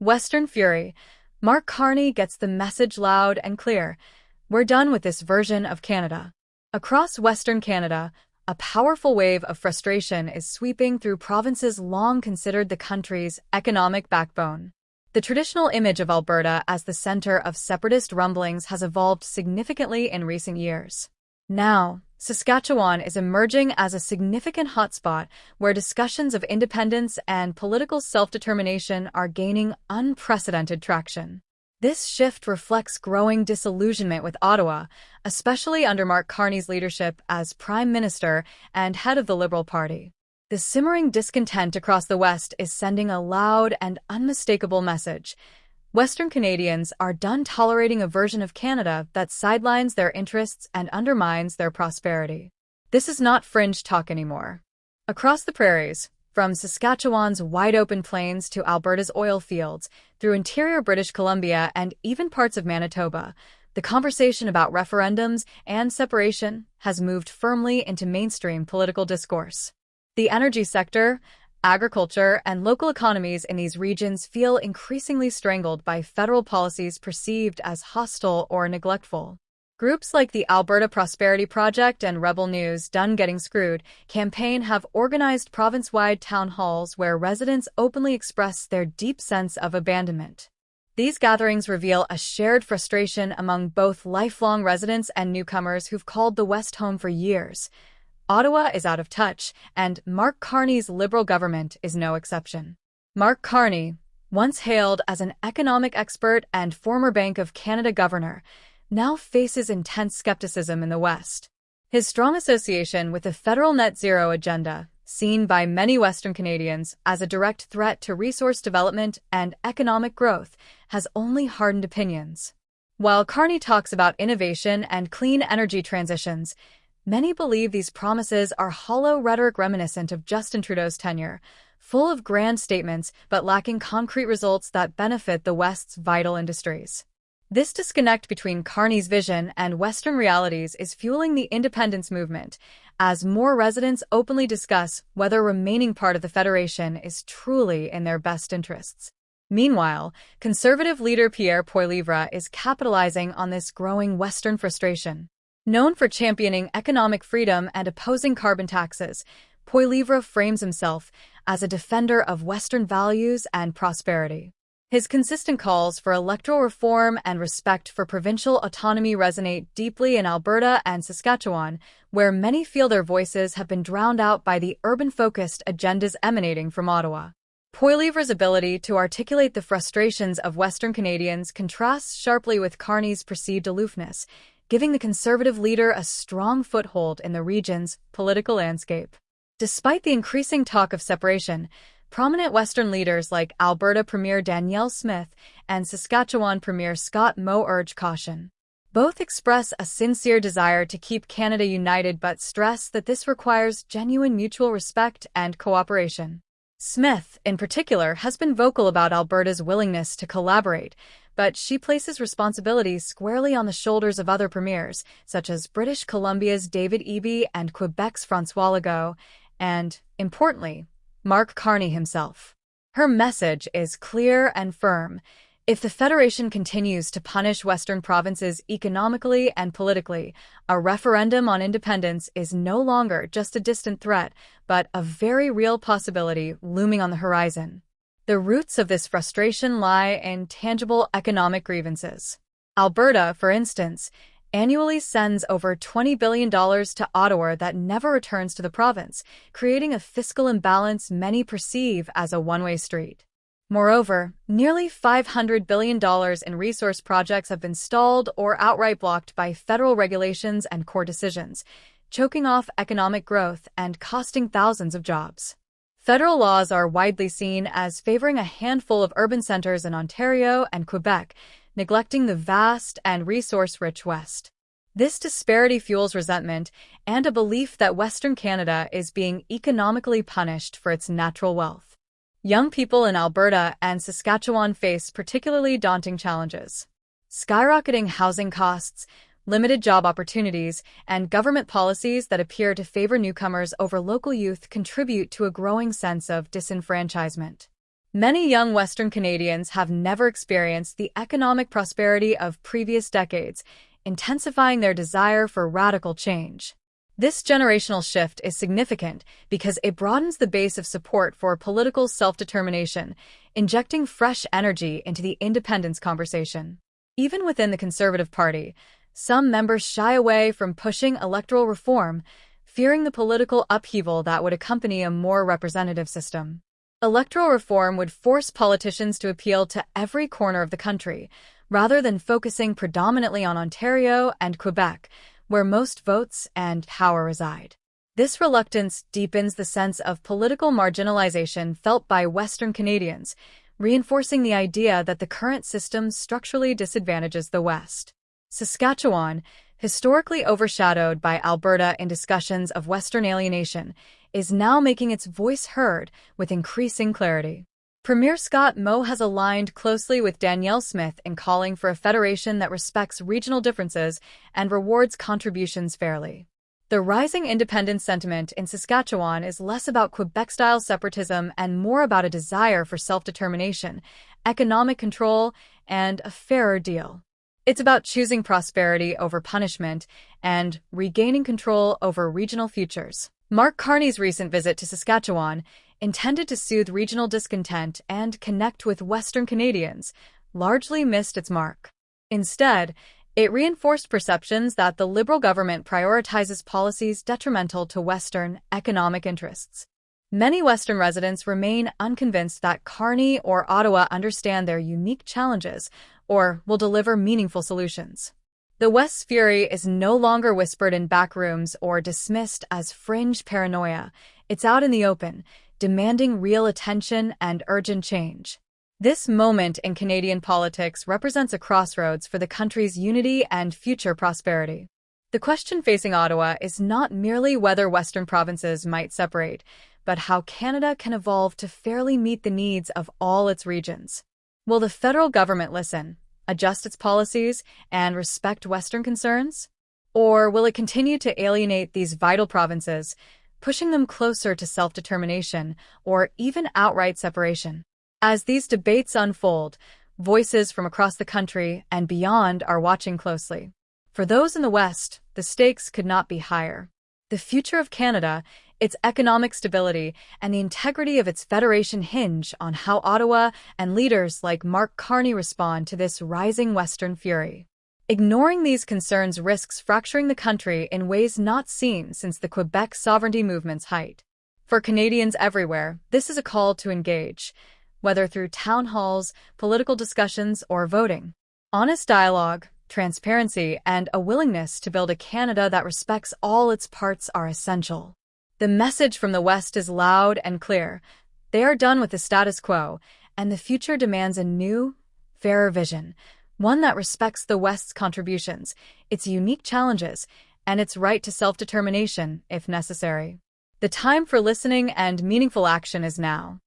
Western Fury. Mark Carney gets the message loud and clear. We're done with this version of Canada. Across Western Canada, a powerful wave of frustration is sweeping through provinces long considered the country's economic backbone. The traditional image of Alberta as the center of separatist rumblings has evolved significantly in recent years. Now, Saskatchewan is emerging as a significant hotspot where discussions of independence and political self-determination are gaining unprecedented traction. This shift reflects growing disillusionment with Ottawa, especially under Mark Carney's leadership as Prime Minister and head of the Liberal Party. The simmering discontent across the West is sending a loud and unmistakable message. Western Canadians are done tolerating a version of Canada that sidelines their interests and undermines their prosperity. This is not fringe talk anymore. Across the prairies, from Saskatchewan's wide-open plains to Alberta's oil fields, through interior British Columbia and even parts of Manitoba, the conversation about referendums and separation has moved firmly into mainstream political discourse. The energy sector, agriculture, and local economies in these regions feel increasingly strangled by federal policies perceived as hostile or neglectful. Groups like the Alberta Prosperity Project and Rebel News' Done Getting Screwed campaign have organized province-wide town halls where residents openly express their deep sense of abandonment. These gatherings reveal a shared frustration among both lifelong residents and newcomers who've called the West home for years. Ottawa is out of touch, and Mark Carney's Liberal government is no exception. Mark Carney, once hailed as an economic expert and former Bank of Canada governor, now faces intense skepticism in the West. His strong association with the federal net zero agenda, seen by many Western Canadians as a direct threat to resource development and economic growth, has only hardened opinions. While Carney talks about innovation and clean energy transitions, many believe these promises are hollow rhetoric reminiscent of Justin Trudeau's tenure, full of grand statements but lacking concrete results that benefit the West's vital industries. This disconnect between Carney's vision and Western realities is fueling the independence movement, as more residents openly discuss whether remaining part of the Federation is truly in their best interests. Meanwhile, Conservative leader Pierre Poilievre is capitalizing on this growing Western frustration. Known for championing economic freedom and opposing carbon taxes, Poilievre frames himself as a defender of Western values and prosperity. His consistent calls for electoral reform and respect for provincial autonomy resonate deeply in Alberta and Saskatchewan, where many feel their voices have been drowned out by the urban-focused agendas emanating from Ottawa. Poilievre's ability to articulate the frustrations of Western Canadians contrasts sharply with Carney's perceived aloofness, giving the Conservative leader a strong foothold in the region's political landscape. Despite the increasing talk of separation, prominent Western leaders like Alberta Premier Danielle Smith and Saskatchewan Premier Scott Moe urge caution. Both express a sincere desire to keep Canada united but stress that this requires genuine mutual respect and cooperation. Smith, in particular, has been vocal about Alberta's willingness to collaborate, but she places responsibility squarely on the shoulders of other premiers, such as British Columbia's David Eby and Quebec's François Legault, and, importantly, Mark Carney himself. Her message is clear and firm. If the Federation continues to punish Western provinces economically and politically, a referendum on independence is no longer just a distant threat, but a very real possibility looming on the horizon. The roots of this frustration lie in tangible economic grievances. Alberta, for instance, annually sends over $20 billion to Ottawa that never returns to the province, creating a fiscal imbalance many perceive as a one-way street. Moreover, nearly $500 billion in resource projects have been stalled or outright blocked by federal regulations and court decisions, choking off economic growth and costing thousands of jobs. Federal laws are widely seen as favoring a handful of urban centers in Ontario and Quebec, neglecting the vast and resource-rich West. This disparity fuels resentment and a belief that Western Canada is being economically punished for its natural wealth. Young people in Alberta and Saskatchewan face particularly daunting challenges. Skyrocketing housing costs, limited job opportunities, and government policies that appear to favor newcomers over local youth contribute to a growing sense of disenfranchisement. Many young Western Canadians have never experienced the economic prosperity of previous decades, intensifying their desire for radical change. This generational shift is significant because it broadens the base of support for political self-determination, injecting fresh energy into the independence conversation. Even within the Conservative Party, some members shy away from pushing electoral reform, fearing the political upheaval that would accompany a more representative system. Electoral reform would force politicians to appeal to every corner of the country, rather than focusing predominantly on Ontario and Quebec, where most votes and power reside. This reluctance deepens the sense of political marginalization felt by Western Canadians, reinforcing the idea that the current system structurally disadvantages the West. Saskatchewan, historically overshadowed by Alberta in discussions of Western alienation, is now making its voice heard with increasing clarity. Premier Scott Moe has aligned closely with Danielle Smith in calling for a federation that respects regional differences and rewards contributions fairly. The rising independence sentiment in Saskatchewan is less about Quebec-style separatism and more about a desire for self-determination, economic control, and a fairer deal. It's about choosing prosperity over punishment and regaining control over regional futures. Mark Carney's recent visit to Saskatchewan, intended to soothe regional discontent and connect with Western Canadians, largely missed its mark. Instead, it reinforced perceptions that the Liberal government prioritizes policies detrimental to Western economic interests. Many Western residents remain unconvinced that Carney or Ottawa understand their unique challenges or will deliver meaningful solutions. The West's fury is no longer whispered in back rooms or dismissed as fringe paranoia. It's out in the open, demanding real attention and urgent change. This moment in Canadian politics represents a crossroads for the country's unity and future prosperity. The question facing Ottawa is not merely whether Western provinces might separate, but how Canada can evolve to fairly meet the needs of all its regions. Will the federal government listen, adjust its policies, and respect Western concerns? Or will it continue to alienate these vital provinces, pushing them closer to self-determination or even outright separation? As these debates unfold, voices from across the country and beyond are watching closely. For those in the West, the stakes could not be higher. The future of Canada, its economic stability, and the integrity of its federation hinge on how Ottawa and leaders like Mark Carney respond to this rising Western fury. Ignoring these concerns risks fracturing the country in ways not seen since the Quebec sovereignty movement's height. For Canadians everywhere, this is a call to engage, whether through town halls, political discussions, or voting. Honest dialogue, transparency, and a willingness to build a Canada that respects all its parts are essential. The message from the West is loud and clear. They are done with the status quo, and the future demands a new, fairer vision, one that respects the West's contributions, its unique challenges, and its right to self-determination, if necessary. The time for listening and meaningful action is now.